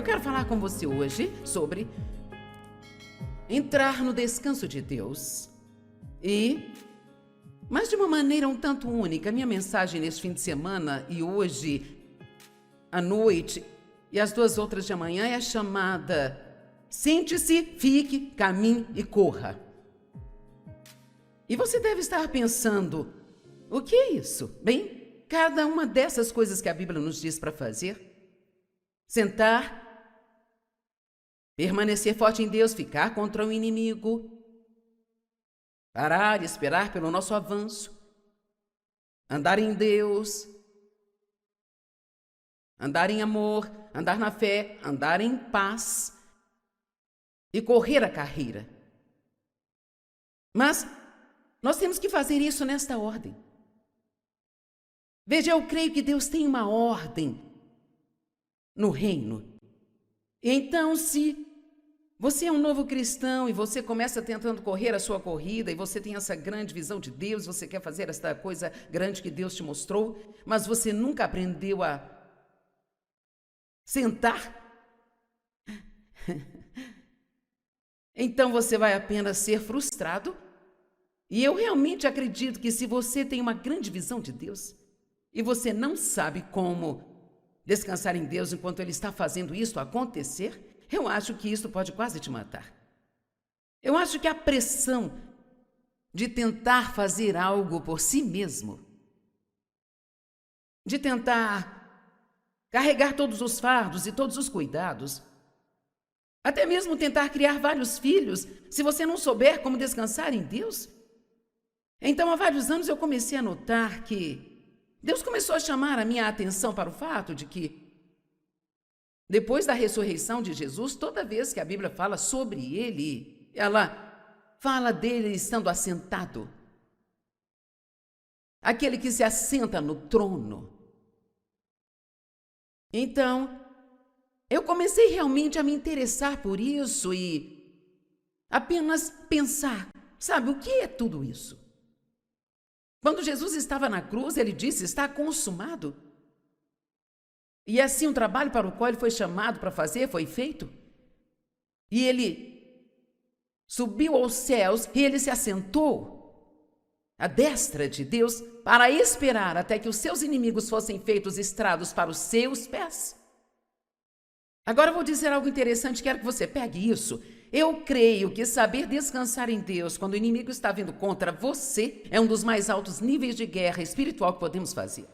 quero falar com você hoje sobre entrar no descanso de Deus. Mas de uma maneira um tanto única. Minha mensagem neste fim de semana e hoje à noite e as 2 outras de amanhã é a chamada Sente-se, fique, caminhe e corra. E você deve estar pensando, o que é isso? Bem, cada uma dessas coisas que a Bíblia nos diz para fazer: sentar, permanecer forte em Deus, ficar contra o inimigo, parar e esperar pelo nosso avanço, andar em Deus, andar em amor, andar na fé, andar em paz e correr a carreira. Mas nós temos que fazer isso nesta ordem. Veja, eu creio que Deus tem uma ordem no reino. Então, se você é um novo cristão e você começa tentando correr a sua corrida e você tem essa grande visão de Deus, você quer fazer esta coisa grande que Deus te mostrou, mas você nunca aprendeu a sentar, então você vai apenas ser frustrado. E eu realmente acredito que se você tem uma grande visão de Deus e você não sabe como descansar em Deus enquanto Ele está fazendo isso acontecer, eu acho que isso pode quase te matar. Eu acho que a pressão de tentar fazer algo por si mesmo, de tentar carregar todos os fardos e todos os cuidados, até mesmo tentar criar vários filhos, se você não souber como descansar em Deus. Então, há vários anos eu comecei a notar que Deus começou a chamar a minha atenção para o fato de que, depois da ressurreição de Jesus, toda vez que a Bíblia fala sobre Ele, ela fala dele estando assentado. Aquele que se assenta no trono. Então, eu comecei realmente a me interessar por isso e apenas pensar, sabe, o que é tudo isso? Quando Jesus estava na cruz, ele disse, está consumado. E assim o trabalho para o qual ele foi chamado para fazer foi feito. E ele subiu aos céus e ele se assentou à destra de Deus para esperar até que os seus inimigos fossem feitos estrados para os seus pés. Agora eu vou dizer algo interessante, quero que você pegue isso. Eu creio que saber descansar em Deus quando o inimigo está vindo contra você é um dos mais altos níveis de guerra espiritual que podemos fazer.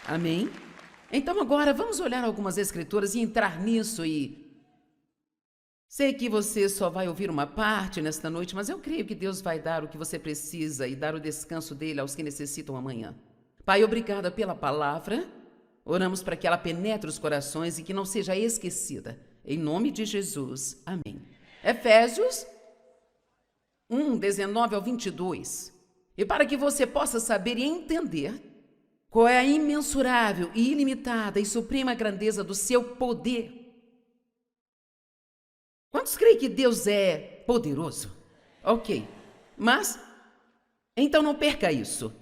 Amém? Então agora vamos olhar algumas escrituras e entrar nisso e... Sei que você só vai ouvir uma parte nesta noite, mas eu creio que Deus vai dar o que você precisa e dar o descanso dele aos que necessitam amanhã. Pai, obrigada pela palavra. Oramos para que ela penetre os corações e que não seja esquecida. Em nome de Jesus. Amém. Efésios 1, 19 ao 22. E para que você possa saber e entender qual é a imensurável e ilimitada e suprema grandeza do seu poder. Quantos creem que Deus é poderoso? Ok. Mas, então não perca isso.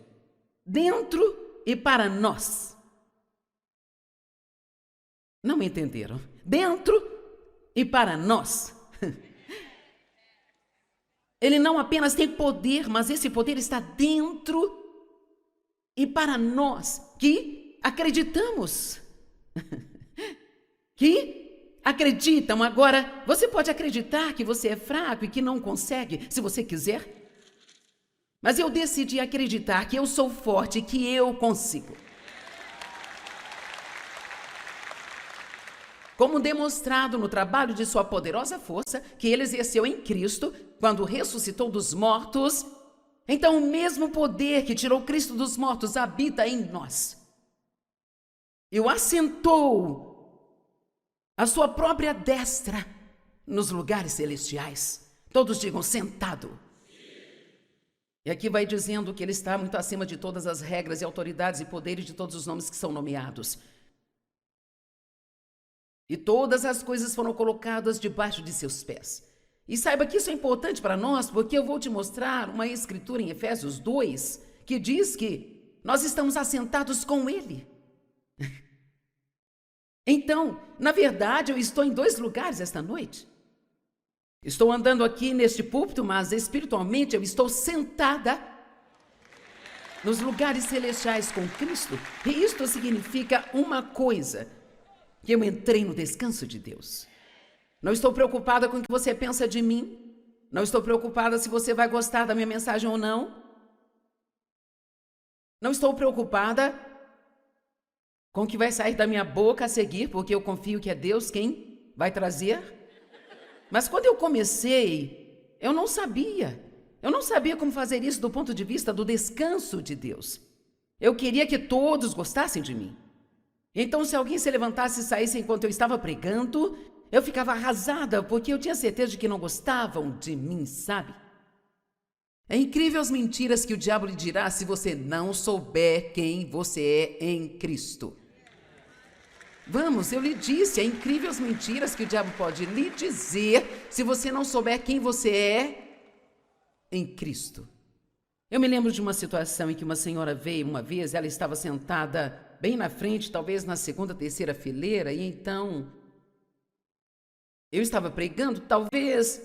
Dentro e para nós. Não me entenderam? Dentro e para nós. Ele não apenas tem poder, mas esse poder está dentro e para nós que acreditamos. Que acreditam. Agora, você pode acreditar que você é fraco e que não consegue, se você quiser. Mas eu decidi acreditar que eu sou forte e que eu consigo. Como demonstrado no trabalho de sua poderosa força, que ele exerceu em Cristo, quando ressuscitou dos mortos, então o mesmo poder que tirou Cristo dos mortos habita em nós. E o assentou à sua própria destra nos lugares celestiais. Todos digam sentado. E aqui vai dizendo que ele está muito acima de todas as regras e autoridades e poderes de todos os nomes que são nomeados. E todas as coisas foram colocadas debaixo de seus pés. E saiba que isso é importante para nós, porque eu vou te mostrar uma escritura em Efésios 2, que diz que nós estamos assentados com Ele. Então, na verdade, eu estou em dois lugares esta noite. Estou andando aqui neste púlpito, mas espiritualmente eu estou sentada nos lugares celestiais com Cristo. E isto significa uma coisa, que eu entrei no descanso de Deus. Não estou preocupada com o que você pensa de mim. Não estou preocupada se você vai gostar da minha mensagem ou não. Não estou preocupada com o que vai sair da minha boca a seguir, porque eu confio que é Deus quem vai trazer. Mas quando eu comecei, eu não sabia. Eu não sabia como fazer isso do ponto de vista do descanso de Deus. Eu queria que todos gostassem de mim. Então, se alguém se levantasse e saísse enquanto eu estava pregando, eu ficava arrasada, porque eu tinha certeza de que não gostavam de mim, sabe? É incrível as mentiras que o diabo lhe dirá se você não souber quem você é em Cristo. Vamos, eu lhe disse, é incrível as mentiras que o diabo pode lhe dizer se você não souber quem você é em Cristo. Eu me lembro de uma situação em que uma senhora veio uma vez, ela estava sentada bem na frente, talvez na segunda, terceira fileira, e então eu estava pregando, talvez,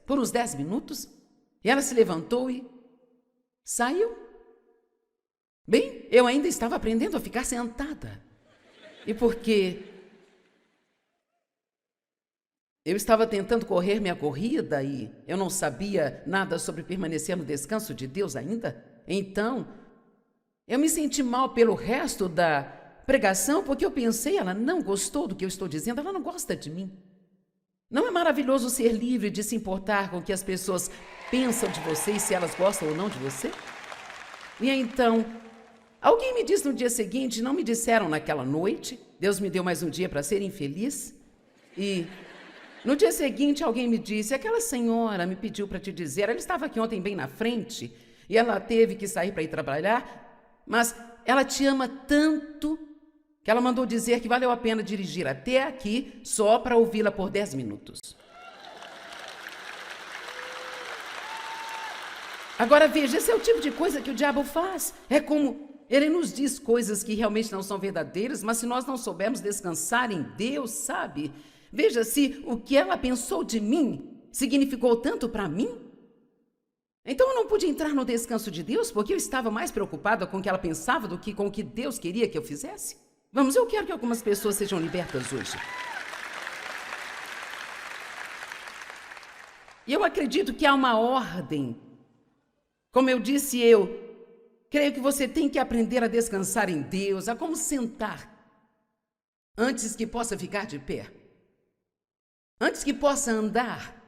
por uns 10 minutos, e ela se levantou e saiu. Bem, eu ainda estava aprendendo a ficar sentada. E porque eu estava tentando correr minha corrida e eu não sabia nada sobre permanecer no descanso de Deus ainda, então eu me senti mal pelo resto da pregação, porque eu pensei, ela não gostou do que eu estou dizendo, ela não gosta de mim. Não é maravilhoso ser livre de se importar com o que as pessoas pensam de você e se elas gostam ou não de você? E então, alguém me disse no dia seguinte, não me disseram naquela noite, Deus me deu mais um dia para ser infeliz, e no dia seguinte alguém me disse, aquela senhora me pediu para te dizer, ela estava aqui ontem bem na frente, e ela teve que sair para ir trabalhar, mas ela te ama tanto que ela mandou dizer que valeu a pena dirigir até aqui só para ouvi-la por 10 minutos. Agora veja, esse é o tipo de coisa que o diabo faz. É como ele nos diz coisas que realmente não são verdadeiras, mas se nós não soubermos descansar em Deus, sabe? Veja, se o que ela pensou de mim significou tanto para mim, então eu não pude entrar no descanso de Deus porque eu estava mais preocupada com o que ela pensava do que com o que Deus queria que eu fizesse. Vamos, eu quero que algumas pessoas sejam libertas hoje. E eu acredito que há uma ordem. Como eu disse, eu creio que você tem que aprender a descansar em Deus, a como sentar antes que possa ficar de pé, antes que possa andar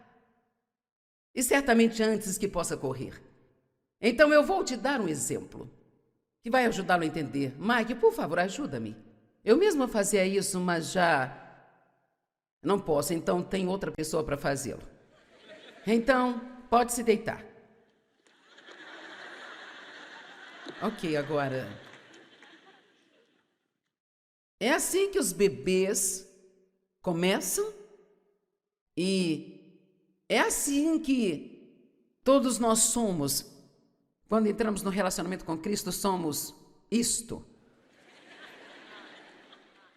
e certamente antes que possa correr. Então eu vou te dar um exemplo que vai ajudá-lo a entender. Mike, por favor, ajuda-me. Eu mesma fazia isso, mas já não posso, então tem outra pessoa para fazê-lo. Então, pode se deitar. Ok, agora. É assim que os bebês começam e é assim que todos nós somos. Quando entramos no relacionamento com Cristo, somos isto.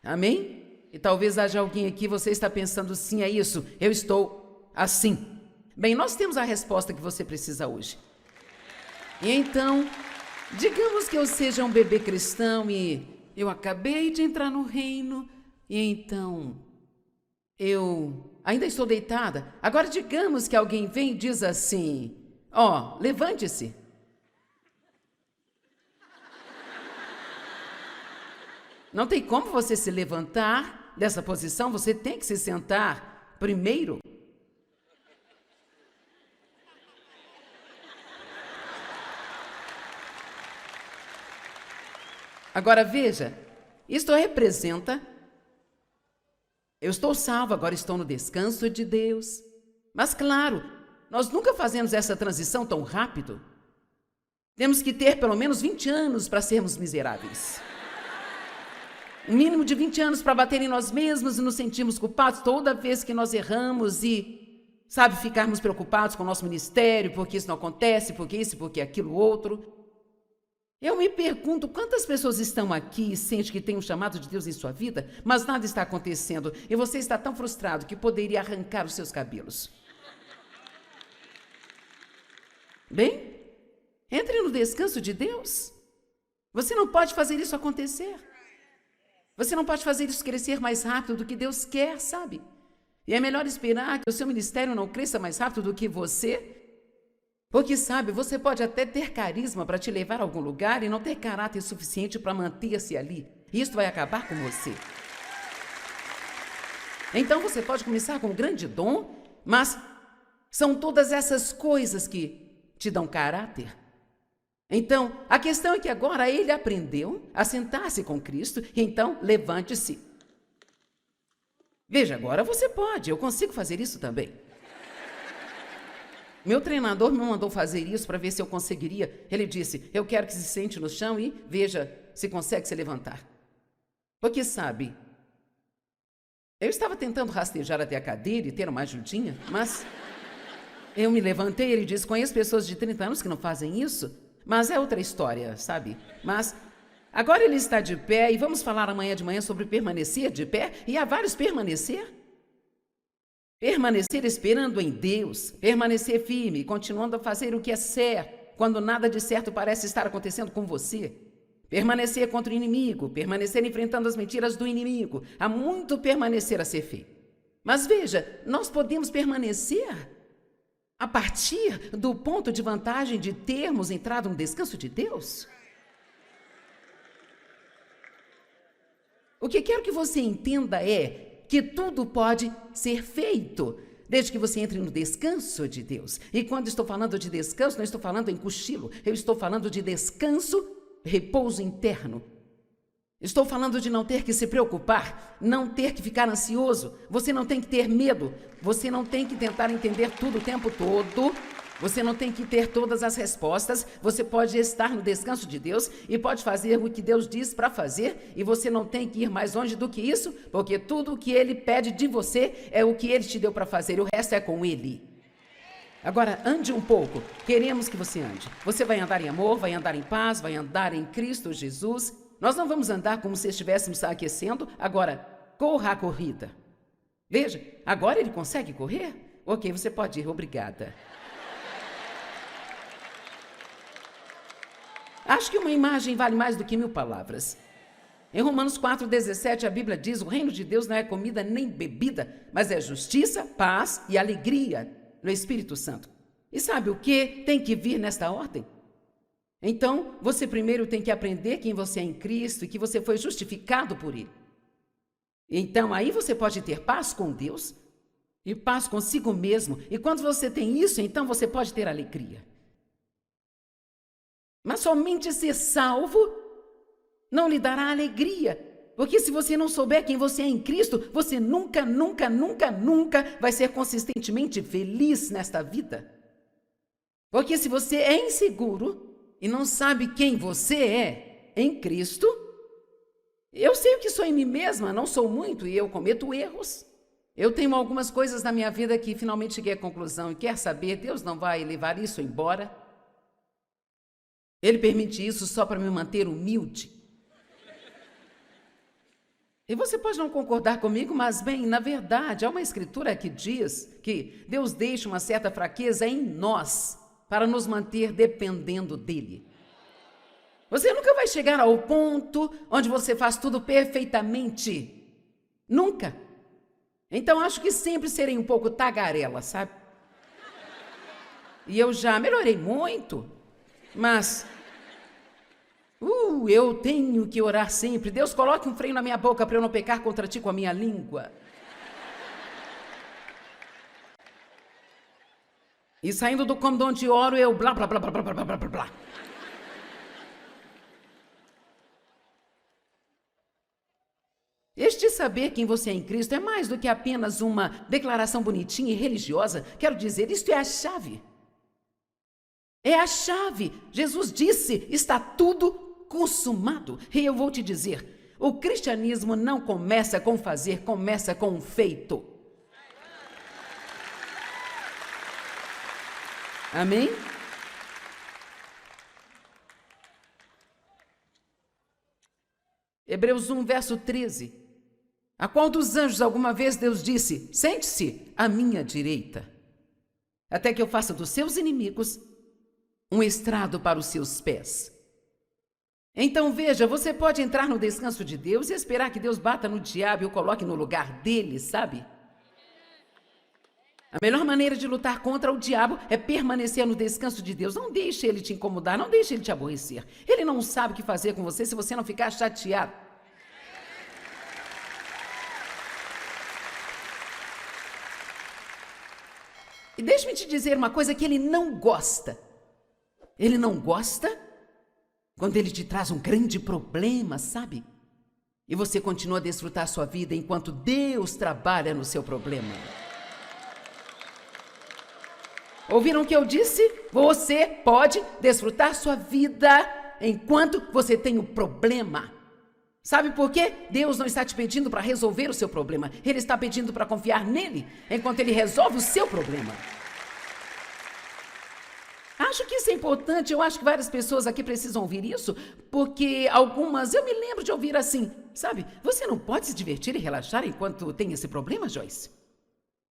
Amém? E talvez haja alguém aqui, você está pensando, sim, é isso, eu estou assim. Bem, nós temos a resposta que você precisa hoje. E então, digamos que eu seja um bebê cristão e eu acabei de entrar no reino, e então eu ainda estou deitada. Agora, digamos que alguém vem e diz assim, ó, levante-se. Não tem como você se levantar dessa posição, você tem que se sentar primeiro. Agora veja, isto representa, eu estou salvo, agora estou no descanso de Deus. Mas claro, nós nunca fazemos essa transição tão rápido. Temos que ter pelo menos 20 anos para sermos miseráveis. Um mínimo de 20 anos para bater em nós mesmos e nos sentirmos culpados toda vez que nós erramos e, sabe, ficarmos preocupados com o nosso ministério, porque isso não acontece, porque isso, porque aquilo outro. Eu me pergunto quantas pessoas estão aqui e sentem que tem um chamado de Deus em sua vida, mas nada está acontecendo e você está tão frustrado que poderia arrancar os seus cabelos. Bem, entre no descanso de Deus. Você não pode fazer isso acontecer. Você não pode fazer isso crescer mais rápido do que Deus quer, sabe? E é melhor esperar que o seu ministério não cresça mais rápido do que você. Porque, sabe, você pode até ter carisma para te levar a algum lugar e não ter caráter suficiente para manter-se ali. E isso vai acabar com você. Então você pode começar com um grande dom, mas são todas essas coisas que te dão caráter. Então, a questão é que agora ele aprendeu a sentar-se com Cristo, então levante-se. Veja, agora você pode, eu consigo fazer isso também. Meu treinador me mandou fazer isso para ver se eu conseguiria. Ele disse, eu quero que se sente no chão e veja se consegue se levantar. Porque sabe, eu estava tentando rastejar até a cadeira e ter uma ajudinha, mas eu me levantei e ele disse, conheço pessoas de 30 anos que não fazem isso, mas é outra história, sabe? Mas agora ele está de pé e vamos falar amanhã de manhã sobre permanecer de pé e há vários permanecer. Permanecer esperando em Deus, permanecer firme, continuando a fazer o que é certo, quando nada de certo parece estar acontecendo com você. Permanecer contra o inimigo, permanecer enfrentando as mentiras do inimigo. Há muito permanecer a ser feito. Mas veja, nós podemos permanecer a partir do ponto de vantagem de termos entrado no descanso de Deus. O que quero que você entenda é que tudo pode ser feito, desde que você entre no descanso de Deus. E quando estou falando de descanso, não estou falando em cochilo, eu estou falando de descanso, repouso interno. Estou falando de não ter que se preocupar, não ter que ficar ansioso, você não tem que ter medo, você não tem que tentar entender tudo o tempo todo, você não tem que ter todas as respostas, você pode estar no descanso de Deus e pode fazer o que Deus diz para fazer e você não tem que ir mais longe do que isso, porque tudo o que Ele pede de você é o que Ele te deu para fazer, o resto é com Ele. Agora, ande um pouco, queremos que você ande. Você vai andar em amor, vai andar em paz, vai andar em Cristo Jesus. Nós não vamos andar como se estivéssemos aquecendo, agora, corra a corrida. Veja, agora ele consegue correr? Ok, você pode ir, obrigada. Acho que uma imagem vale mais do que 1000 palavras. Em Romanos 4,17, a Bíblia diz, o reino de Deus não é comida nem bebida, mas é justiça, paz e alegria no Espírito Santo. E sabe o que tem que vir nesta ordem? Então, você primeiro tem que aprender quem você é em Cristo e que você foi justificado por Ele. Então, aí você pode ter paz com Deus e paz consigo mesmo. E quando você tem isso, então você pode ter alegria. Mas somente ser salvo não lhe dará alegria. Porque se você não souber quem você é em Cristo, você nunca vai ser consistentemente feliz nesta vida. Porque se você é inseguro e não sabe quem você é em Cristo, eu sei o que sou em mim mesma, não sou muito e eu cometo erros. Eu tenho algumas coisas na minha vida que finalmente cheguei à conclusão e quer saber, Deus não vai levar isso embora. Ele permite isso só para me manter humilde. E você pode não concordar comigo, mas bem, na verdade, há uma escritura que diz que Deus deixa uma certa fraqueza em nós para nos manter dependendo dele. Você nunca vai chegar ao ponto onde você faz tudo perfeitamente. Nunca. Então, acho que sempre serei um pouco tagarela, sabe? E eu já melhorei muito. Mas, eu tenho que orar sempre. Deus, coloque um freio na minha boca para eu não pecar contra ti com a minha língua. E saindo do cômodo onde oro, eu blá, blá, blá, blá, blá, blá, blá, blá, blá. Este saber quem você é em Cristo é mais do que apenas uma declaração bonitinha e religiosa. Quero dizer, isto é a chave. É a chave. Jesus disse, está tudo consumado. E eu vou te dizer, o cristianismo não começa com fazer, começa com um feito. Amém? Hebreus 1, verso 13. A qual dos anjos alguma vez Deus disse: sente-se à minha direita, até que eu faça dos seus inimigos um estrado para os seus pés. Então veja, você pode entrar no descanso de Deus e esperar que Deus bata no diabo e o coloque no lugar dele, sabe? A melhor maneira de lutar contra o diabo é permanecer no descanso de Deus. Não deixe ele te incomodar, não deixe ele te aborrecer. Ele não sabe o que fazer com você se você não ficar chateado. E deixe-me te dizer uma coisa que ele não gosta. Ele não gosta quando ele te traz um grande problema, sabe? E você continua a desfrutar a sua vida enquanto Deus trabalha no seu problema. Ouviram o que eu disse? Você pode desfrutar sua vida enquanto você tem um problema. Sabe por quê? Deus não está te pedindo para resolver o seu problema. Ele está pedindo para confiar nele enquanto ele resolve o seu problema. Acho que isso é importante. Eu acho que várias pessoas aqui precisam ouvir isso, porque algumas, eu me lembro de ouvir assim, sabe? Você não pode se divertir e relaxar enquanto tem esse problema, Joyce?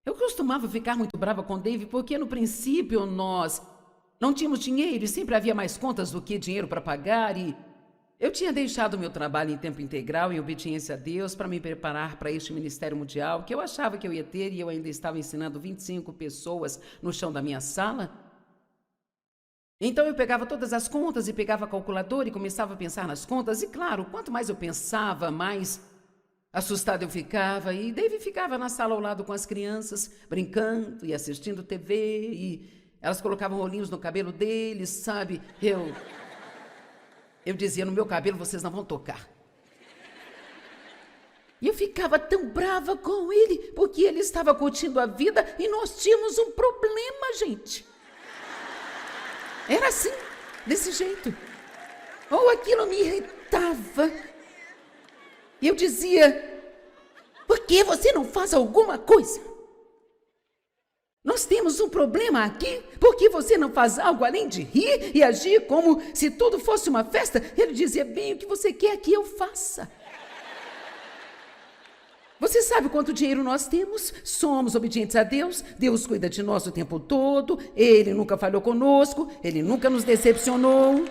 Eu costumava ficar muito brava com Dave porque no princípio nós não tínhamos dinheiro e sempre havia mais contas do que dinheiro para pagar e eu tinha deixado meu trabalho em tempo integral em obediência a Deus para me preparar para este ministério mundial que eu achava que eu ia ter e eu ainda estava ensinando 25 pessoas no chão da minha sala. Então eu pegava todas as contas e pegava a calculadora e começava a pensar nas contas e claro, quanto mais eu pensava, mais assustado eu ficava e Dave ficava na sala ao lado com as crianças, brincando e assistindo TV e elas colocavam rolinhos no cabelo deles, sabe? Eu dizia, no meu cabelo vocês não vão tocar. E eu ficava tão brava com ele, porque ele estava curtindo a vida e nós tínhamos um problema, gente. Era assim, desse jeito. Ou aquilo me irritava. E eu dizia, por que você não faz alguma coisa? Nós temos um problema aqui, por que você não faz algo além de rir e agir como se tudo fosse uma festa? Ele dizia, bem, o que você quer que eu faça? Você sabe quanto dinheiro nós temos? Somos obedientes a Deus, Deus cuida de nós o tempo todo, Ele nunca falhou conosco, Ele nunca nos decepcionou.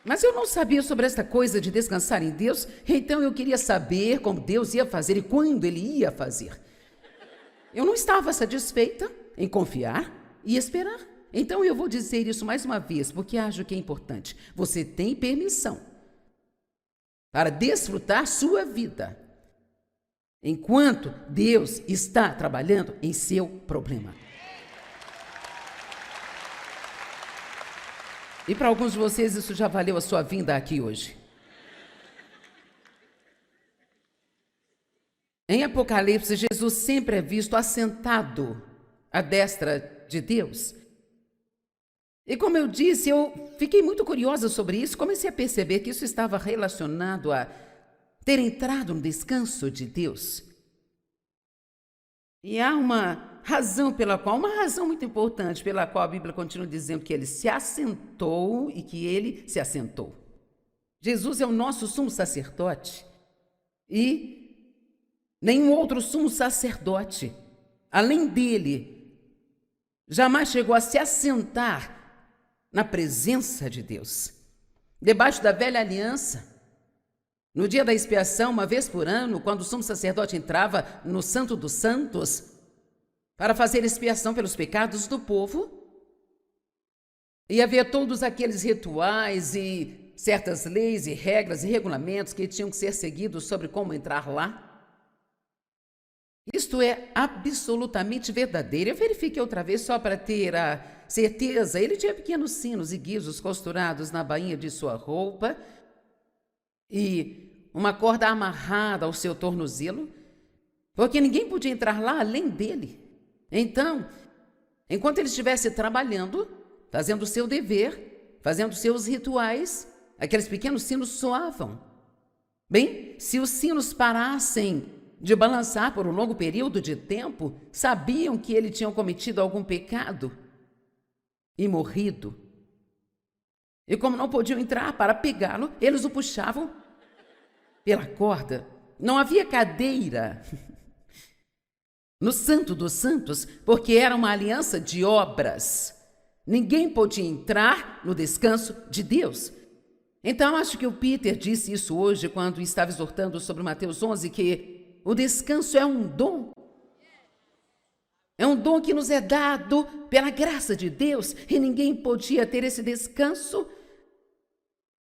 Mas eu não sabia sobre essa coisa de descansar em Deus, então eu queria saber como Deus ia fazer e quando Ele ia fazer. Eu não estava satisfeita em confiar e esperar. Então eu vou dizer isso mais uma vez, porque acho que é importante. Você tem permissão para desfrutar sua vida, enquanto Deus está trabalhando em seu problema. E para alguns de vocês isso já valeu a sua vinda aqui hoje. Em Apocalipse, Jesus sempre é visto assentado à destra de Deus. E como eu disse, eu fiquei muito curiosa sobre isso, comecei a perceber que isso estava relacionado a ter entrado no descanso de Deus. E há uma razão muito importante, pela qual a Bíblia continua dizendo que ele se assentou e que ele se assentou. Jesus é o nosso sumo sacerdote e nenhum outro sumo sacerdote, além dele, jamais chegou a se assentar na presença de Deus. Debaixo da velha aliança, no dia da expiação, uma vez por ano, quando o sumo sacerdote entrava no Santo dos Santos para fazer expiação pelos pecados do povo, e havia todos aqueles rituais e certas leis e regras e regulamentos que tinham que ser seguidos sobre como entrar lá. Isto é absolutamente verdadeiro. Eu verifiquei outra vez só para ter a certeza. Ele tinha pequenos sinos e guizos costurados na bainha de sua roupa e uma corda amarrada ao seu tornozelo, porque ninguém podia entrar lá além dele. Então, enquanto ele estivesse trabalhando, fazendo o seu dever, fazendo seus rituais, aqueles pequenos sinos soavam. Bem, se os sinos parassem de balançar por um longo período de tempo, sabiam que ele tinha cometido algum pecado e morrido. E como não podiam entrar para pegá-lo, eles o puxavam pela corda. Não havia cadeira no Santo dos Santos, porque era uma aliança de obras. Ninguém podia entrar no descanso de Deus. Então, acho que o Peter disse isso hoje, quando estava exortando sobre Mateus 11, que o descanso é um dom. É um dom que nos é dado pela graça de Deus, e ninguém podia ter esse descanso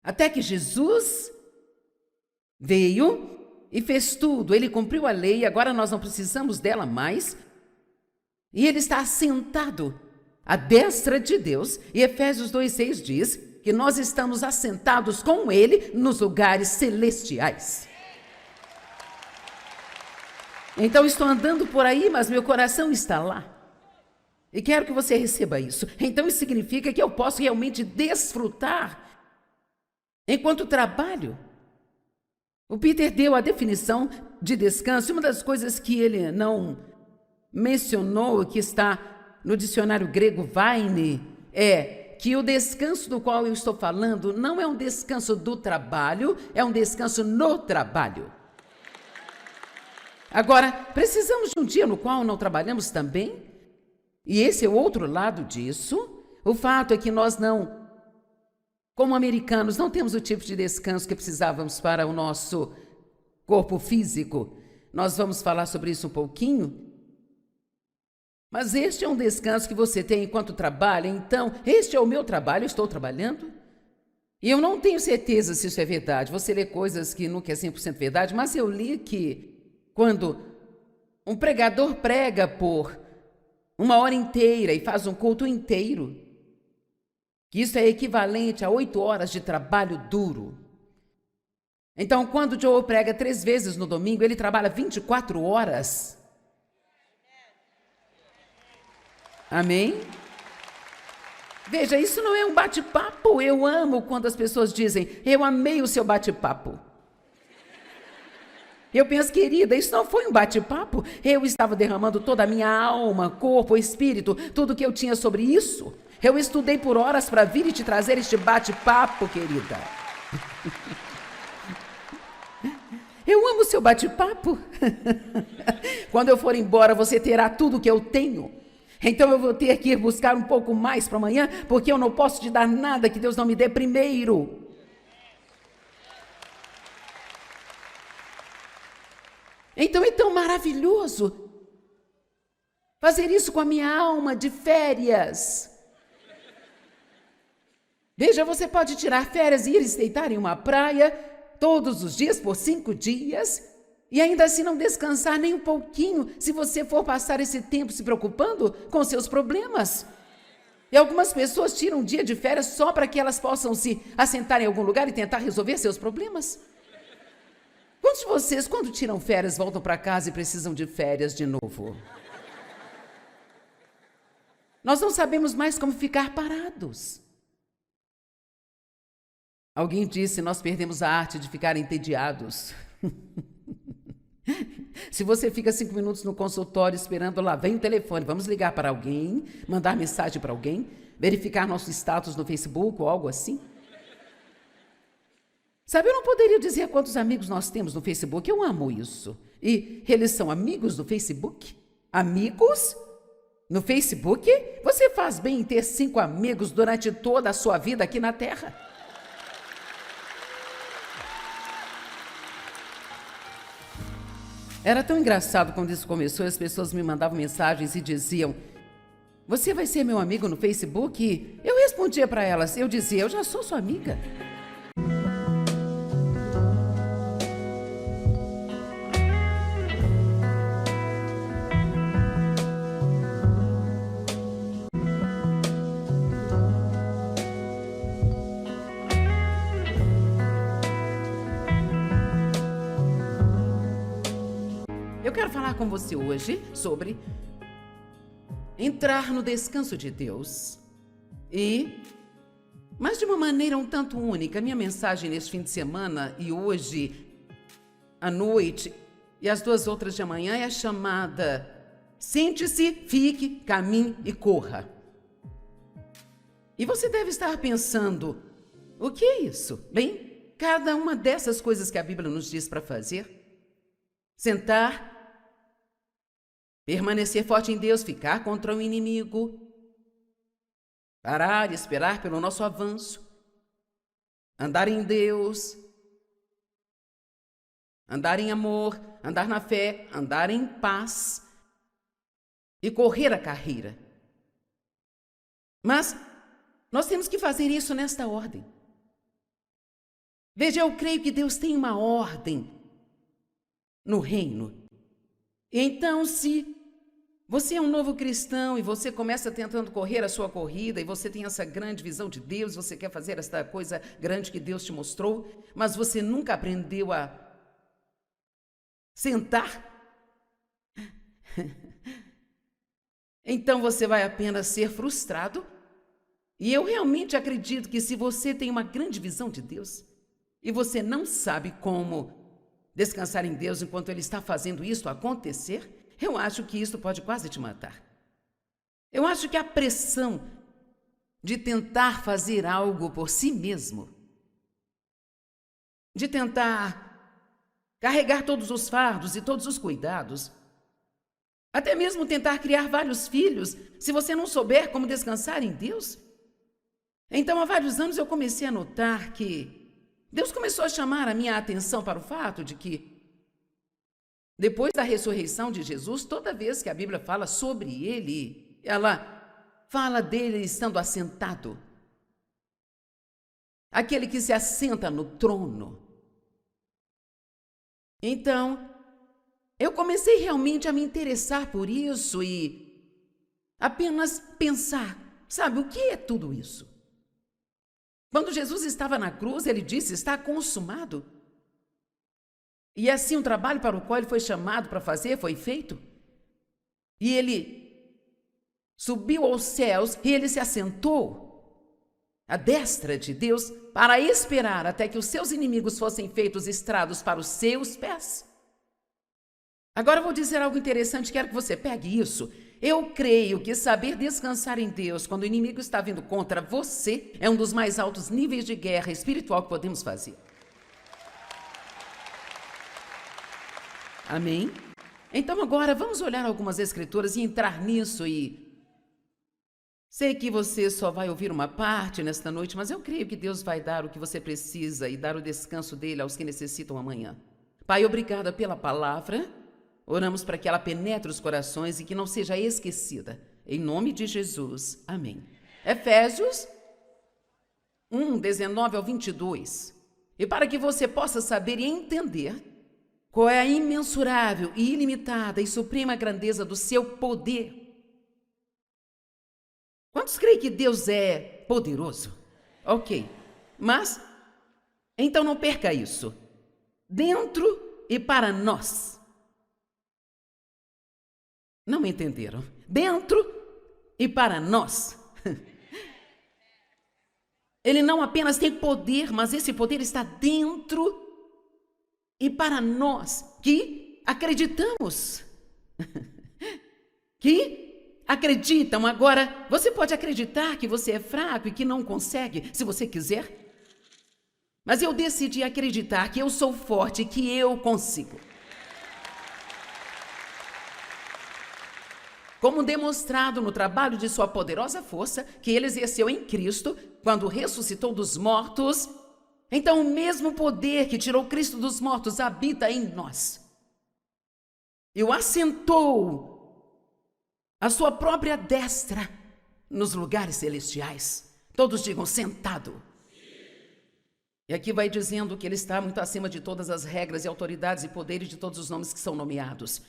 até que Jesus veio e fez tudo. Ele cumpriu a lei, agora nós não precisamos dela mais. E ele está assentado à destra de Deus. E Efésios 2,6 diz que nós estamos assentados com ele nos lugares celestiais. Então estou andando por aí, mas meu coração está lá. E quero que você receba isso. Então isso significa que eu posso realmente desfrutar enquanto trabalho. O Peter deu a definição de descanso. Uma das coisas que ele não mencionou, que está no dicionário grego Vine, é que o descanso do qual eu estou falando não é um descanso do trabalho, é um descanso no trabalho. Agora, precisamos de um dia no qual não trabalhamos também? E esse é o outro lado disso. O fato é que nós não, como americanos, não temos o tipo de descanso que precisávamos para o nosso corpo físico. Nós vamos falar sobre isso um pouquinho. Mas este é um descanso que você tem enquanto trabalha. Então, este é o meu trabalho, eu estou trabalhando. E eu não tenho certeza se isso é verdade. Você lê coisas que nunca é 100% verdade, mas eu li que quando um pregador prega por 1 hora inteira e faz um culto inteiro, que isso é equivalente a 8 horas de trabalho duro. Então, quando o Joe prega 3 vezes no domingo, ele trabalha 24 horas. Amém? Veja, isso não é um bate-papo. Eu amo quando as pessoas dizem, eu amei o seu bate-papo. Eu penso, querida, isso não foi um bate-papo. Eu estava derramando toda a minha alma, corpo, espírito, tudo que eu tinha sobre isso. Eu estudei por horas para vir e te trazer este bate-papo, querida. Eu amo o seu bate-papo. Quando eu for embora, você terá tudo que eu tenho. Então eu vou ter que ir buscar um pouco mais para amanhã, porque eu não posso te dar nada que Deus não me dê primeiro. Então é tão maravilhoso fazer isso com a minha alma de férias. Veja, você pode tirar férias e ir se deitar em uma praia todos os dias por 5 dias e ainda assim não descansar nem um pouquinho se você for passar esse tempo se preocupando com seus problemas. E algumas pessoas tiram um dia de férias só para que elas possam se assentar em algum lugar e tentar resolver seus problemas. Quantos de vocês, quando tiram férias, voltam para casa e precisam de férias de novo? Nós não sabemos mais como ficar parados. Alguém disse, nós perdemos a arte de ficar entediados. Se você fica 5 minutos no consultório esperando, lá vem o telefone, vamos ligar para alguém, mandar mensagem para alguém, verificar nosso status no Facebook ou algo assim. Sabe, eu não poderia dizer quantos amigos nós temos no Facebook, eu amo isso. E eles são amigos do Facebook? Amigos? No Facebook? Você faz bem em ter 5 amigos durante toda a sua vida aqui na Terra. Era tão engraçado quando isso começou, as pessoas me mandavam mensagens e diziam, você vai ser meu amigo no Facebook? E eu respondia para elas, eu dizia, eu já sou sua amiga. Eu quero falar com você hoje sobre entrar no descanso de Deus. Mas de uma maneira um tanto única. Minha mensagem neste fim de semana e hoje à noite e as 2 outras de amanhã é a chamada Sente-se, fique, caminhe e corra. E você deve estar pensando, O que é isso? Bem, cada uma dessas coisas que a Bíblia nos diz para fazer. Sentar, permanecer forte em Deus, ficar contra o inimigo, parar e esperar pelo nosso avanço, andar em Deus, andar em amor, andar na fé, andar em paz e correr a carreira. Mas nós temos que fazer isso nesta ordem. Veja, eu creio que Deus tem uma ordem no reino. Então, se você é um novo cristão e você começa tentando correr a sua corrida e você tem essa grande visão de Deus, você quer fazer esta coisa grande que Deus te mostrou, mas você nunca aprendeu a sentar, então você vai apenas ser frustrado. E eu realmente acredito que se você tem uma grande visão de Deus e você não sabe como descansar em Deus enquanto Ele está fazendo isso acontecer, eu acho que isso pode quase te matar. Eu acho que a pressão de tentar fazer algo por si mesmo, de tentar carregar todos os fardos e todos os cuidados, até mesmo tentar criar vários filhos, se você não souber como descansar em Deus. Então, há vários anos eu comecei a notar que Deus começou a chamar a minha atenção para o fato de que, depois da ressurreição de Jesus, toda vez que a Bíblia fala sobre Ele, ela fala dele estando assentado. Aquele que se assenta no trono. Então, eu comecei realmente a me interessar por isso e apenas pensar, sabe, o que é tudo isso? Quando Jesus estava na cruz, ele disse, está consumado. E assim o trabalho para o qual ele foi chamado para fazer foi feito. E ele subiu aos céus e ele se assentou à destra de Deus para esperar até que os seus inimigos fossem feitos estrados para os seus pés. Agora eu vou dizer algo interessante, quero que você pegue isso. Eu creio que saber descansar em Deus quando o inimigo está vindo contra você é um dos mais altos níveis de guerra espiritual que podemos fazer. Amém? Então agora vamos olhar algumas escrituras e entrar nisso e... Sei que você só vai ouvir uma parte nesta noite, mas eu creio que Deus vai dar o que você precisa e dar o descanso dele aos que necessitam amanhã. Pai, obrigada pela palavra. Oramos para que ela penetre os corações e que não seja esquecida. Em nome de Jesus. Amém. Efésios 1, 19 ao 22. E para que você possa saber e entender qual é a imensurável e ilimitada e suprema grandeza do seu poder. Quantos creem que Deus é poderoso? Ok. Mas, então não perca isso. Dentro e para nós. Não me entenderam? Dentro e para nós. Ele não apenas tem poder, mas esse poder está dentro e para nós que acreditamos. Que acreditam. Agora, você pode acreditar que você é fraco e que não consegue, se você quiser. Mas eu decidi acreditar que eu sou forte e que eu consigo. Como demonstrado no trabalho de sua poderosa força, que ele exerceu em Cristo, quando ressuscitou dos mortos, então o mesmo poder que tirou Cristo dos mortos habita em nós. E o assentou à sua própria destra nos lugares celestiais. Todos digam sentado. E aqui vai dizendo que ele está muito acima de todas as regras e autoridades e poderes de todos os nomes que são nomeados.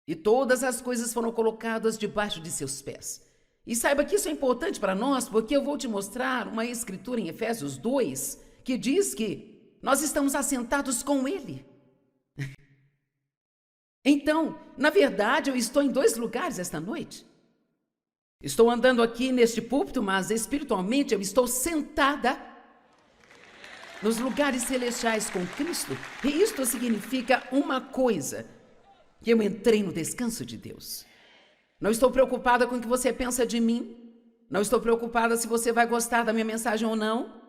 E todas as coisas foram colocadas debaixo de seus pés. E saiba que isso é importante para nós, porque eu vou te mostrar uma escritura em Efésios 2, que diz que nós estamos assentados com Ele. Então, na verdade, eu estou em dois lugares esta noite. Estou andando aqui neste púlpito, mas espiritualmente eu estou sentada nos lugares celestiais com Cristo. E isto significa uma coisa, que eu entrei no descanso de Deus. Não estou preocupada com o que você pensa de mim. Não estou preocupada se você vai gostar da minha mensagem ou não.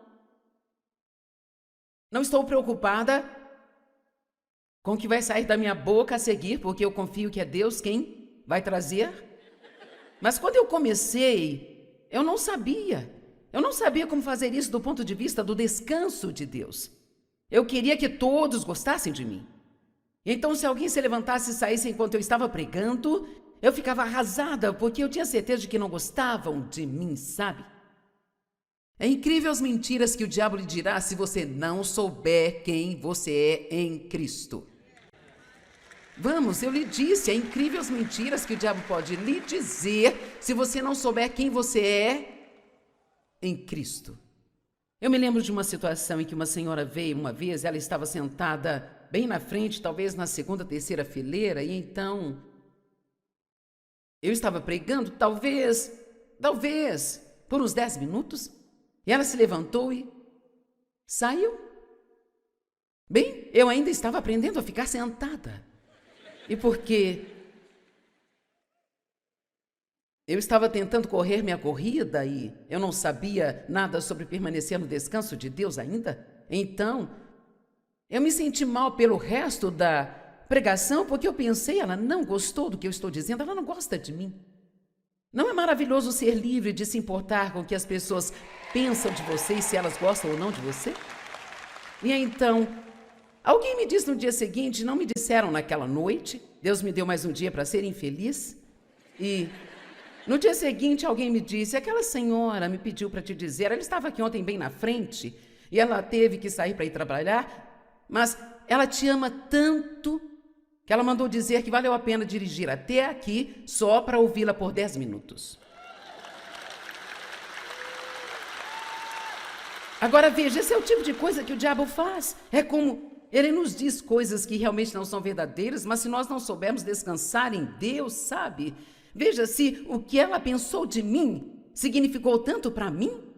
Não estou preocupada com o que vai sair da minha boca a seguir, porque eu confio que é Deus quem vai trazer. Mas quando eu comecei, eu não sabia. Eu não sabia como fazer isso do ponto de vista do descanso de Deus. Eu queria que todos gostassem de mim. Então, se alguém se levantasse e saísse enquanto eu estava pregando, eu ficava arrasada, porque eu tinha certeza de que não gostavam de mim, sabe? É incrível as mentiras que o diabo lhe dirá se você não souber quem você é em Cristo. Vamos, eu lhe disse, é incrível as mentiras que o diabo pode lhe dizer se você não souber quem você é em Cristo. Eu me lembro de uma situação em que uma senhora veio uma vez, ela estava sentada bem na frente, talvez na segunda, terceira fileira, e então eu estava pregando, talvez, por uns 10 minutos, e ela se levantou e saiu. Bem, eu ainda estava aprendendo a ficar sentada. E porque eu estava tentando correr minha corrida e eu não sabia nada sobre permanecer no descanso de Deus ainda, então eu me senti mal pelo resto da pregação, porque eu pensei, ela não gostou do que eu estou dizendo, ela não gosta de mim. Não é maravilhoso ser livre de se importar com o que as pessoas pensam de você e se elas gostam ou não de você? E então, alguém me disse no dia seguinte, não me disseram naquela noite, Deus me deu mais um dia para ser infeliz, e no dia seguinte alguém me disse, aquela senhora me pediu para te dizer, ela estava aqui ontem bem na frente, e ela teve que sair para ir trabalhar, mas ela te ama tanto que ela mandou dizer que valeu a pena dirigir até aqui só para ouvi-la por 10 minutos. Agora veja, esse é o tipo de coisa que o diabo faz. É como ele nos diz coisas que realmente não são verdadeiras, mas se nós não soubermos descansar em Deus, sabe? Veja, se o que ela pensou de mim significou tanto para mim,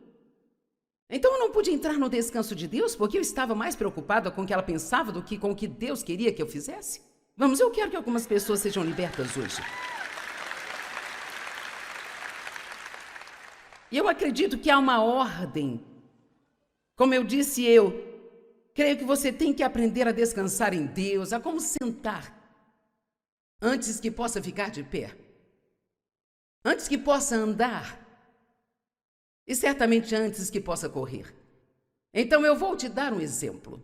então eu não pude entrar no descanso de Deus porque eu estava mais preocupada com o que ela pensava do que com o que Deus queria que eu fizesse. Vamos, eu quero que algumas pessoas sejam libertas hoje. E eu acredito que há uma ordem. Como eu disse, eu creio que você tem que aprender a descansar em Deus, a como sentar antes que possa ficar de pé, antes que possa andar e certamente antes que possa correr. Então eu vou te dar um exemplo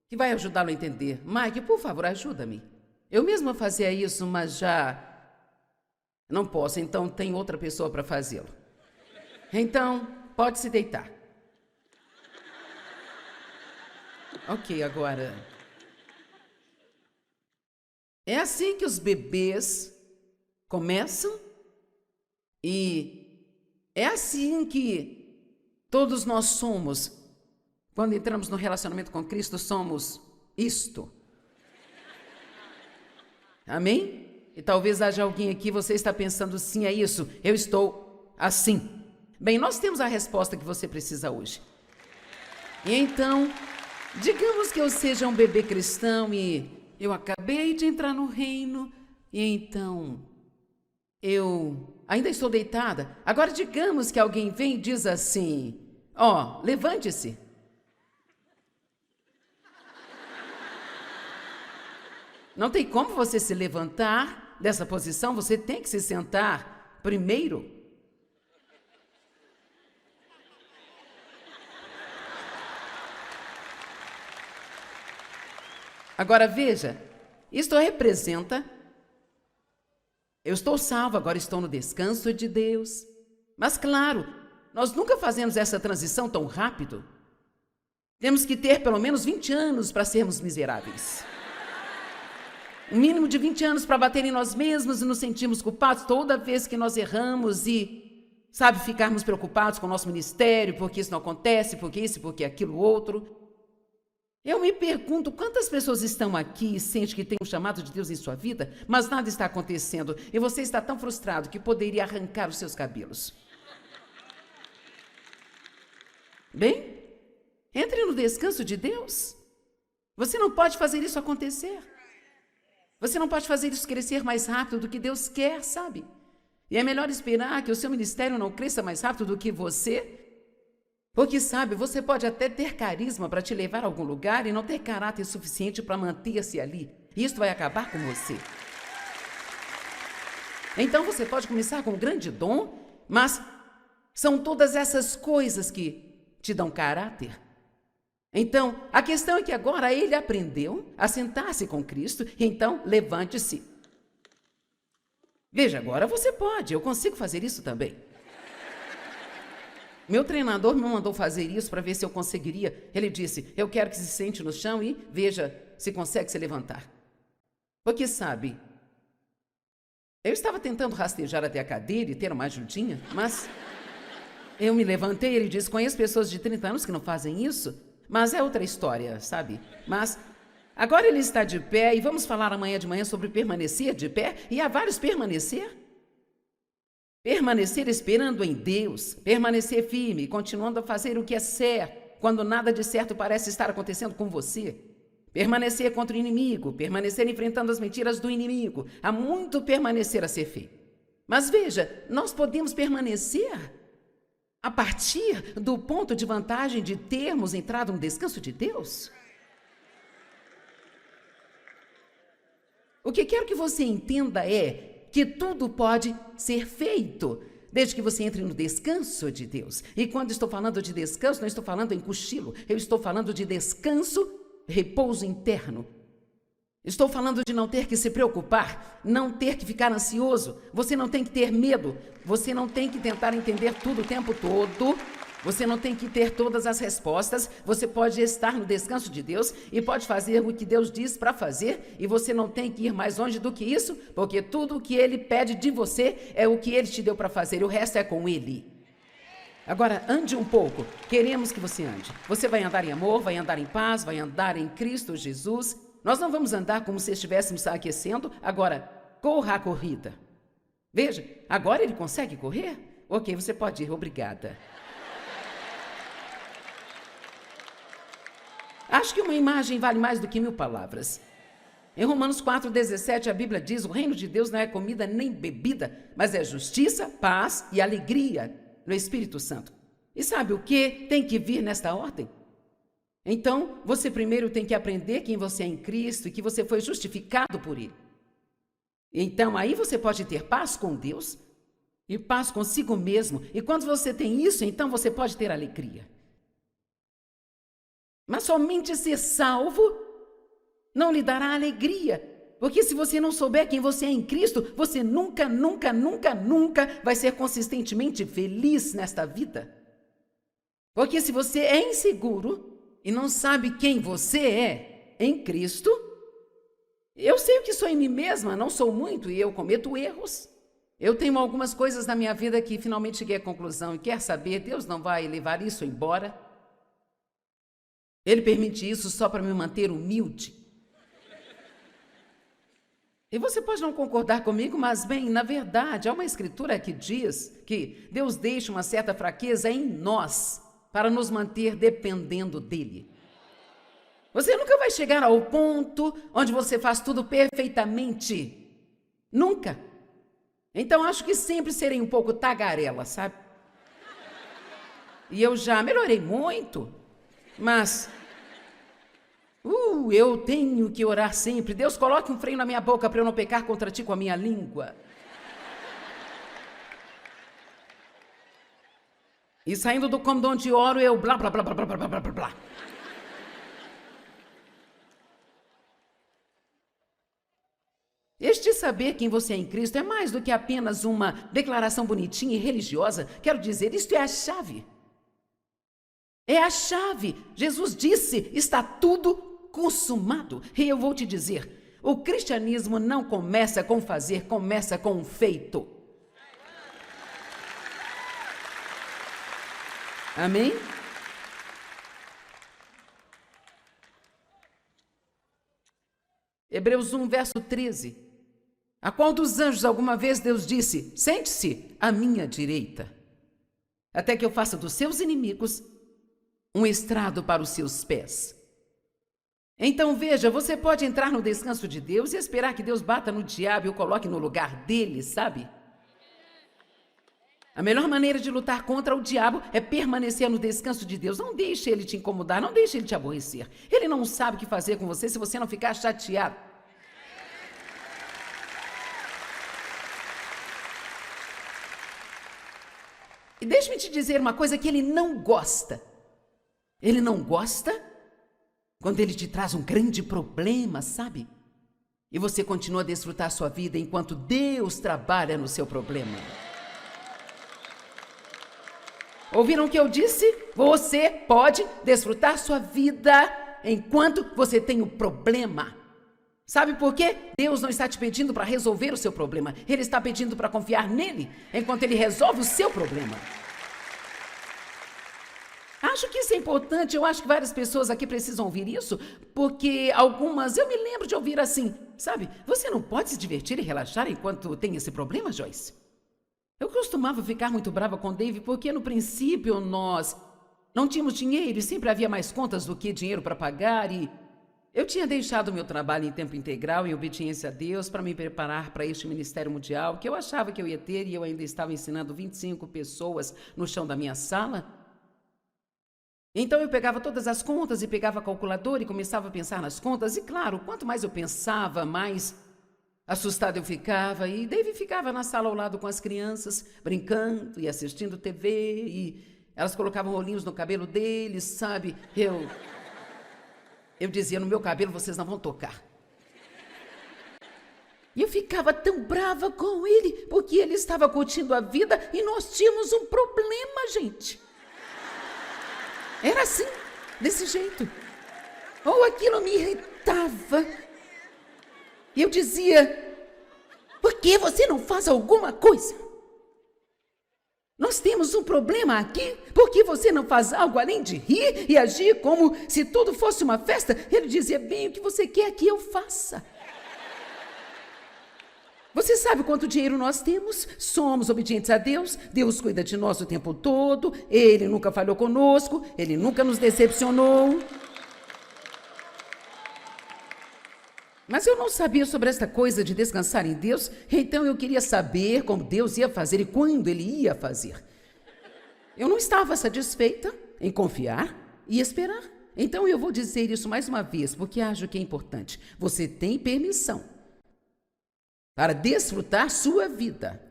que vai ajudá-lo a entender. Mike, por favor, ajuda-me. Eu mesma fazia isso, mas já não posso, então tem outra pessoa para fazê-lo. Então, pode se deitar. Ok, agora. É assim que os bebês começam e é assim que todos nós somos. Quando entramos no relacionamento com Cristo, somos isto. Amém? E talvez haja alguém aqui, você está pensando, sim, é isso, eu estou assim. Bem, nós temos a resposta que você precisa hoje. E então, digamos que eu seja um bebê cristão e eu acabei de entrar no reino, e então eu ainda estou deitada. Agora, digamos que alguém vem e diz assim, ó, levante-se. Não tem como você se levantar dessa posição, você tem que se sentar primeiro. Agora veja, isto representa, eu estou salvo, agora estou no descanso de Deus. Mas claro, nós nunca fazemos essa transição tão rápido. Temos que ter pelo menos 20 anos para sermos miseráveis. Um mínimo de 20 anos para bater em nós mesmos e nos sentirmos culpados toda vez que nós erramos e, sabe, ficarmos preocupados com o nosso ministério, porque isso não acontece, porque isso, porque aquilo outro. Eu me pergunto quantas pessoas estão aqui e sentem que tem um chamado de Deus em sua vida, mas nada está acontecendo e você está tão frustrado que poderia arrancar os seus cabelos. Bem, entre no descanso de Deus. Você não pode fazer isso acontecer. Você não pode fazer isso crescer mais rápido do que Deus quer, sabe? E é melhor esperar que o seu ministério não cresça mais rápido do que você. Porque, sabe, você pode até ter carisma para te levar a algum lugar e não ter caráter suficiente para manter-se ali. E isso vai acabar com você. Então você pode começar com um grande dom, mas são todas essas coisas que te dão caráter. Então, a questão é que agora ele aprendeu a sentar-se com Cristo, então levante-se. Veja, agora você pode, eu consigo fazer isso também. Meu treinador me mandou fazer isso para ver se eu conseguiria. Ele disse, eu quero que se sente no chão e veja se consegue se levantar. Porque sabe, eu estava tentando rastejar até a cadeira e ter uma ajudinha, mas eu me levantei e ele disse, conheço pessoas de 30 anos que não fazem isso, mas é outra história, sabe? Mas agora ele está de pé e vamos falar amanhã de manhã sobre permanecer de pé e há vários permanecer. Permanecer esperando em Deus, permanecer firme, continuando a fazer o que é certo, quando nada de certo parece estar acontecendo com você. Permanecer contra o inimigo, permanecer enfrentando as mentiras do inimigo. Há muito permanecer a ser feito. Mas veja, nós podemos permanecer a partir do ponto de vantagem de termos entrado no descanso de Deus. O que quero que você entenda é que tudo pode ser feito, desde que você entre no descanso de Deus. E quando estou falando de descanso, não estou falando em cochilo, eu estou falando de descanso, repouso interno. Estou falando de não ter que se preocupar, não ter que ficar ansioso, você não tem que ter medo, você não tem que tentar entender tudo o tempo todo, você não tem que ter todas as respostas, você pode estar no descanso de Deus e pode fazer o que Deus diz para fazer e você não tem que ir mais longe do que isso, porque tudo o que Ele pede de você é o que Ele te deu para fazer e o resto é com Ele. Agora, ande um pouco, queremos que você ande. Você vai andar em amor, vai andar em paz, vai andar em Cristo Jesus. Nós não vamos andar como se estivéssemos aquecendo, agora, corra a corrida. Veja, agora ele consegue correr? Ok, você pode ir, obrigada. Acho que uma imagem vale mais do que 1000 palavras. Em Romanos 4,17, a Bíblia diz, o reino de Deus não é comida nem bebida, mas é justiça, paz e alegria no Espírito Santo. E sabe o que tem que vir nesta ordem? Então, você primeiro tem que aprender quem você é em Cristo e que você foi justificado por Ele. Então, aí você pode ter paz com Deus e paz consigo mesmo. E quando você tem isso, então você pode ter alegria. Mas somente ser salvo não lhe dará alegria. Porque se você não souber quem você é em Cristo, você nunca vai ser consistentemente feliz nesta vida. Porque se você é inseguro e não sabe quem você é em Cristo, eu sei o que sou em mim mesma, não sou muito e eu cometo erros. Eu tenho algumas coisas na minha vida que finalmente cheguei à conclusão e quer saber, Deus não vai levar isso embora. Ele permite isso só para me manter humilde. E você pode não concordar comigo, mas bem, na verdade, há uma escritura que diz que Deus deixa uma certa fraqueza em nós para nos manter dependendo dele. Você nunca vai chegar ao ponto onde você faz tudo perfeitamente. Nunca. Então, acho que sempre serei um pouco tagarela, sabe? E eu já melhorei muito, mas eu tenho que orar sempre. Deus, coloque um freio na minha boca para eu não pecar contra ti com a minha língua. E saindo do cômodo onde oro, eu blá, blá, blá, blá, blá, blá, blá, blá, blá. Este saber quem você é em Cristo é mais do que apenas uma declaração bonitinha e religiosa. Quero dizer, isto é a chave. É a chave. Jesus disse, está tudo consumado. E eu vou te dizer, o cristianismo não começa com fazer, começa com um feito. Amém? Hebreus 1, verso 13. A qual dos anjos alguma vez Deus disse, sente-se à minha direita, até que eu faça dos seus inimigos um estrado para os seus pés. Então veja, você pode entrar no descanso de Deus e esperar que Deus bata no diabo e o coloque no lugar dele, sabe? A melhor maneira de lutar contra o diabo é permanecer no descanso de Deus. Não deixe ele te incomodar, não deixe ele te aborrecer. Ele não sabe o que fazer com você se você não ficar chateado. E deixe-me te dizer uma coisa que ele não gosta. Ele não gosta quando ele te traz um grande problema, sabe? E você continua a desfrutar sua vida enquanto Deus trabalha no seu problema. Ouviram o que eu disse? Você pode desfrutar sua vida enquanto você tem o problema. Sabe por quê? Deus não está te pedindo para resolver o seu problema. Ele está pedindo para confiar nele enquanto ele resolve o seu problema. Acho que isso é importante. Eu acho que várias pessoas aqui precisam ouvir isso, porque algumas, eu me lembro de ouvir assim, sabe? Você não pode se divertir e relaxar enquanto tem esse problema, Joyce? Eu costumava ficar muito brava com Dave porque no princípio nós não tínhamos dinheiro e sempre havia mais contas do que dinheiro para pagar e eu tinha deixado o meu trabalho em tempo integral em obediência a Deus para me preparar para este ministério mundial que eu achava que eu ia ter e eu ainda estava ensinando 25 pessoas no chão da minha sala. Então eu pegava todas as contas e pegava a calculadora e começava a pensar nas contas e claro, quanto mais eu pensava, mais assustada eu ficava e Dave ficava na sala ao lado com as crianças, brincando e assistindo TV e elas colocavam rolinhos no cabelo deles, sabe? Eu dizia, no meu cabelo vocês não vão tocar. E eu ficava tão brava com ele, porque ele estava curtindo a vida e nós tínhamos um problema, gente. Era assim, desse jeito. Ou aquilo me irritava. E eu dizia, por que você não faz alguma coisa? Nós temos um problema aqui, por que você não faz algo além de rir e agir como se tudo fosse uma festa? Ele dizia, bem, o que você quer que eu faça? Você sabe quanto dinheiro nós temos? Somos obedientes a Deus, Deus cuida de nós o tempo todo, Ele nunca falhou conosco, Ele nunca nos decepcionou. Mas eu não sabia sobre esta coisa de descansar em Deus, então eu queria saber como Deus ia fazer e quando Ele ia fazer. Eu não estava satisfeita em confiar e esperar. Então eu vou dizer isso mais uma vez, porque acho que é importante. Você tem permissão para desfrutar sua vida,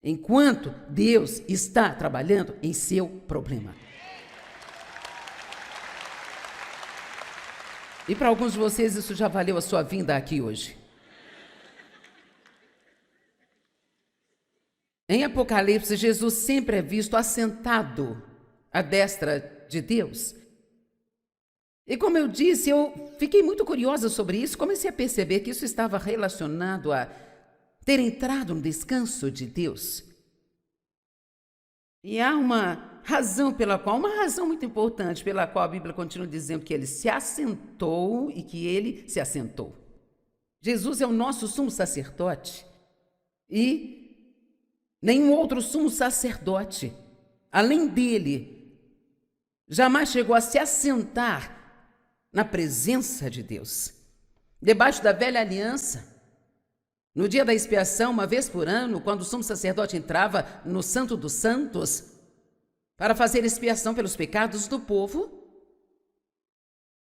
enquanto Deus está trabalhando em seu problema. E para alguns de vocês isso já valeu a sua vinda aqui hoje. Em Apocalipse, Jesus sempre é visto assentado à destra de Deus. E como eu disse, eu fiquei muito curiosa sobre isso, comecei a perceber que isso estava relacionado a ter entrado no descanso de Deus. E há uma razão uma razão muito importante pela qual a Bíblia continua dizendo que ele se assentou e que ele se assentou. Jesus é o nosso sumo sacerdote e nenhum outro sumo sacerdote, além dele, jamais chegou a se assentar na presença de Deus. Debaixo da velha aliança, no dia da expiação, uma vez por ano, quando o sumo sacerdote entrava no Santo dos Santos para fazer expiação pelos pecados do povo,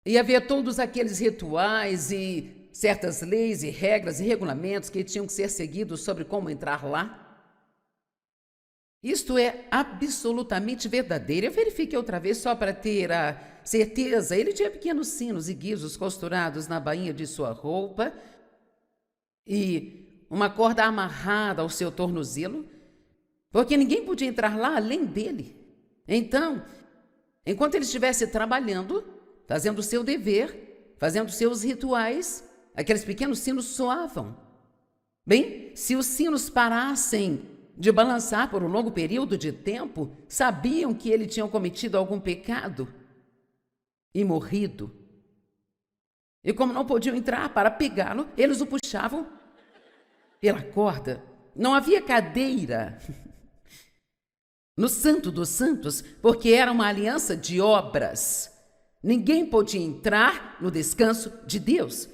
e havia todos aqueles rituais e certas leis e regras e regulamentos que tinham que ser seguidos sobre como entrar lá. Isto é absolutamente verdadeiro. Eu verifiquei outra vez só para ter a certeza. Ele tinha pequenos sinos e guizos costurados na bainha de sua roupa e uma corda amarrada ao seu tornozelo, porque ninguém podia entrar lá além dele. Então, enquanto ele estivesse trabalhando, fazendo o seu dever, fazendo seus rituais, aqueles pequenos sinos soavam. Bem, se os sinos parassem de balançar por um longo período de tempo, sabiam que ele tinha cometido algum pecado e morrido. E como não podiam entrar para pegá-lo, eles o puxavam pela corda. Não havia cadeira no Santo dos Santos, porque era uma aliança de obras. Ninguém podia entrar no descanso de Deus.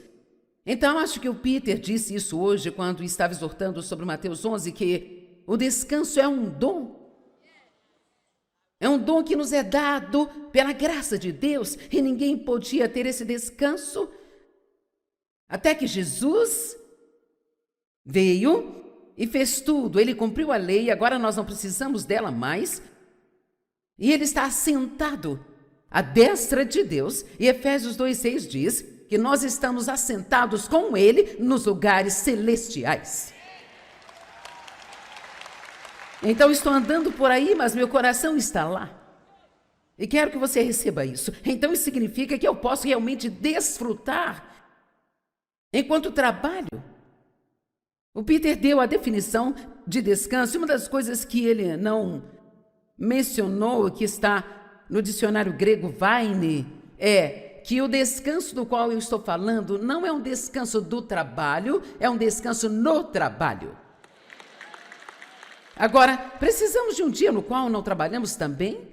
Então, acho que o Peter disse isso hoje, quando estava exortando sobre Mateus 11, que o descanso é um dom. É um dom que nos é dado pela graça de Deus e ninguém podia ter esse descanso até que Jesus veio e fez tudo. Ele cumpriu a lei, agora nós não precisamos dela mais. E ele está assentado à destra de Deus. E Efésios 2:6 diz que nós estamos assentados com ele nos lugares celestiais. Então estou andando por aí, mas meu coração está lá. E quero que você receba isso. Então isso significa que eu posso realmente desfrutar enquanto trabalho. O Peter deu a definição de descanso. Uma das coisas que ele não mencionou, que está no dicionário grego Vine, é que o descanso do qual eu estou falando não é um descanso do trabalho, é um descanso no trabalho. Agora, precisamos de um dia no qual não trabalhamos também?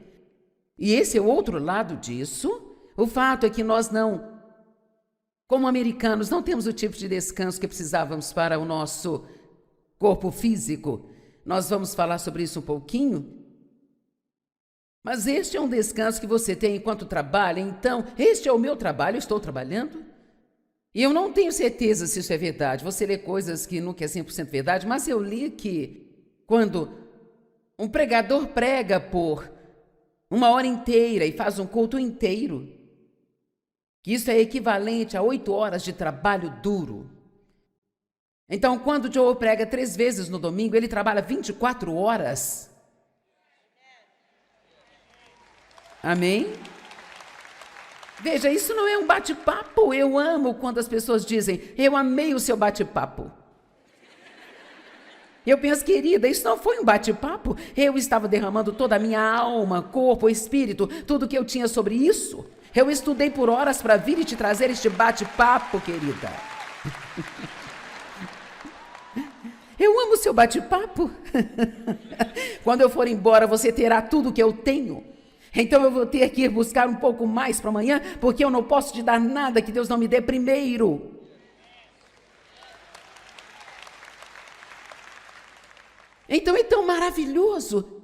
E esse é o outro lado disso. O fato é que nós não, como americanos, não temos o tipo de descanso que precisávamos para o nosso corpo físico. Nós vamos falar sobre isso um pouquinho. Mas este é um descanso que você tem enquanto trabalha. Então, este é o meu trabalho, eu estou trabalhando. E eu não tenho certeza se isso é verdade. Você lê coisas que nunca é 100% verdade, mas eu li que quando um pregador prega por 1 hora inteira e faz um culto inteiro, que isso é equivalente a 8 horas de trabalho duro. Então, quando Joe prega 3 vezes no domingo, ele trabalha 24 horas. Amém? Veja, isso não é um bate-papo. Eu amo quando as pessoas dizem, eu amei o seu bate-papo. Eu penso, querida, isso não foi um bate-papo. Eu estava derramando toda a minha alma, corpo, espírito, tudo que eu tinha sobre isso. Eu estudei por horas para vir e te trazer este bate-papo, querida. Eu amo o seu bate-papo. Quando eu for embora, você terá tudo que eu tenho. Então eu vou ter que ir buscar um pouco mais para amanhã, porque eu não posso te dar nada que Deus não me dê primeiro. Então é tão maravilhoso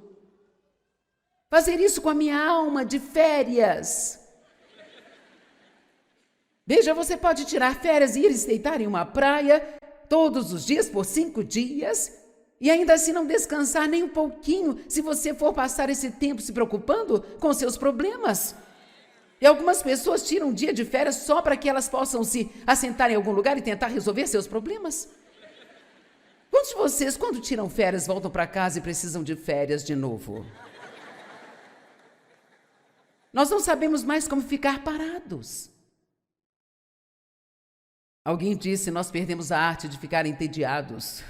fazer isso com a minha alma de férias. Veja, você pode tirar férias e ir se deitar em uma praia todos os dias por 5 dias e ainda assim não descansar nem um pouquinho se você for passar esse tempo se preocupando com seus problemas. E algumas pessoas tiram um dia de férias só para que elas possam se assentar em algum lugar e tentar resolver seus problemas. Quantos de vocês, quando tiram férias, voltam para casa e precisam de férias de novo? Nós não sabemos mais como ficar parados. Alguém disse, nós perdemos a arte de ficar entediados.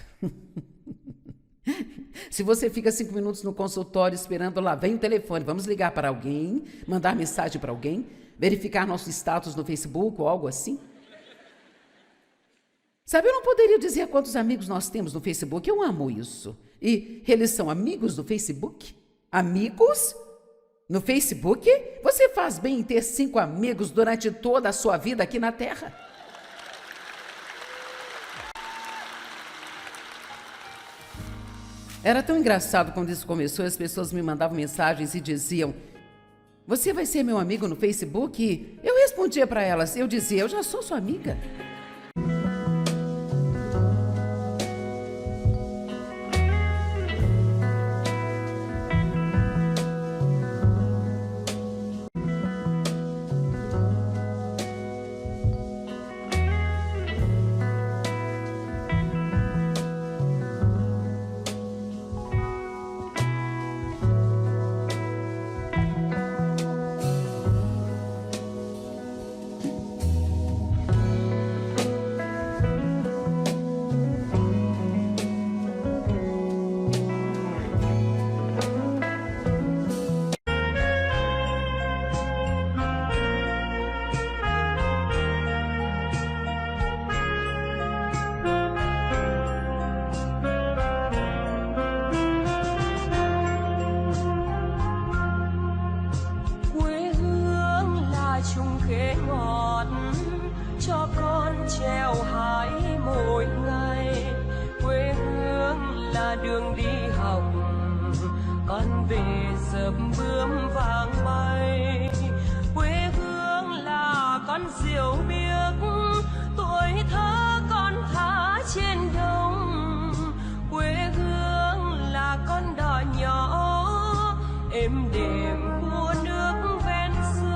Se você fica 5 minutos no consultório esperando, lá vem o telefone, vamos ligar para alguém, mandar mensagem para alguém, verificar nosso status no Facebook ou algo assim. Sabe, eu não poderia dizer quantos amigos nós temos no Facebook, eu amo isso. E eles são amigos do Facebook? Amigos? No Facebook? Você faz bem em ter 5 amigos durante toda a sua vida aqui na Terra. Era tão engraçado quando isso começou, as pessoas me mandavam mensagens e diziam, você vai ser meu amigo no Facebook? E eu respondia para elas, eu dizia, eu já sou sua amiga. treo hái mỗi ngày, quê hương là đường đi đoàn về dập bướm vàng bay. Quê hương là con diều biếc, tuổi thơ con thả trên đồng. Quê hương là con đò nhỏ êm đềm của nước ven sông.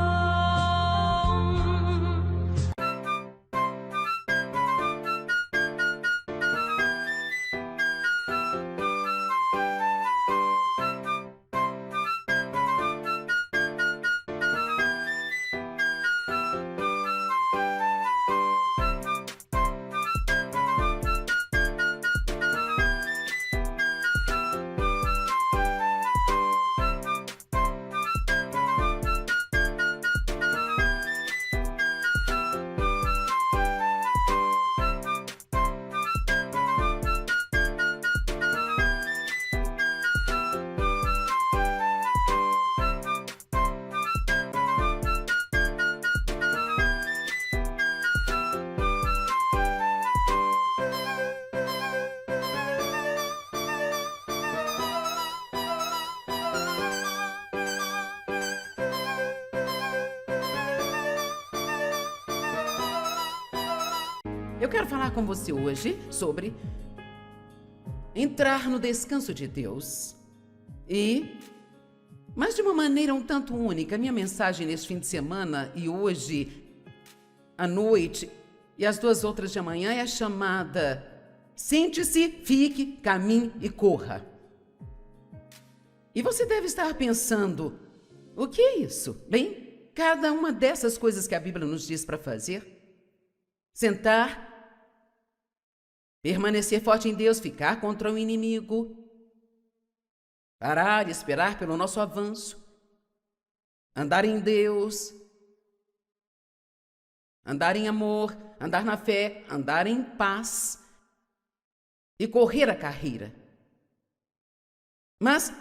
Eu quero falar com você hoje sobre entrar no descanso de Deus. Mas de uma maneira um tanto única. Minha mensagem neste fim de semana e hoje à noite e as 2 outras de amanhã é a chamada Sente-se, fique, caminhe e corra. E você deve estar pensando, o que é isso? Bem, cada uma dessas coisas que a Bíblia nos diz para fazer: sentar, permanecer forte em Deus, ficar contra o inimigo, parar e esperar pelo nosso avanço, andar em Deus, andar em amor, andar na fé, andar em paz e correr a carreira. Mas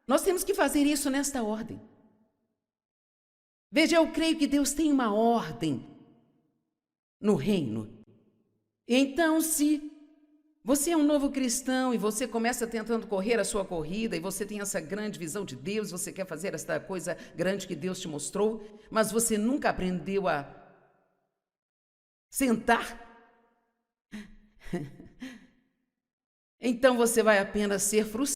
nós temos que fazer isso nesta ordem. Veja, eu creio que Deus tem uma ordem no reino. Então, se você é um novo cristão e você começa tentando correr a sua corrida e você tem essa grande visão de Deus, você quer fazer esta coisa grande que Deus te mostrou, mas você nunca aprendeu a sentar, então você vai apenas ser frustrado.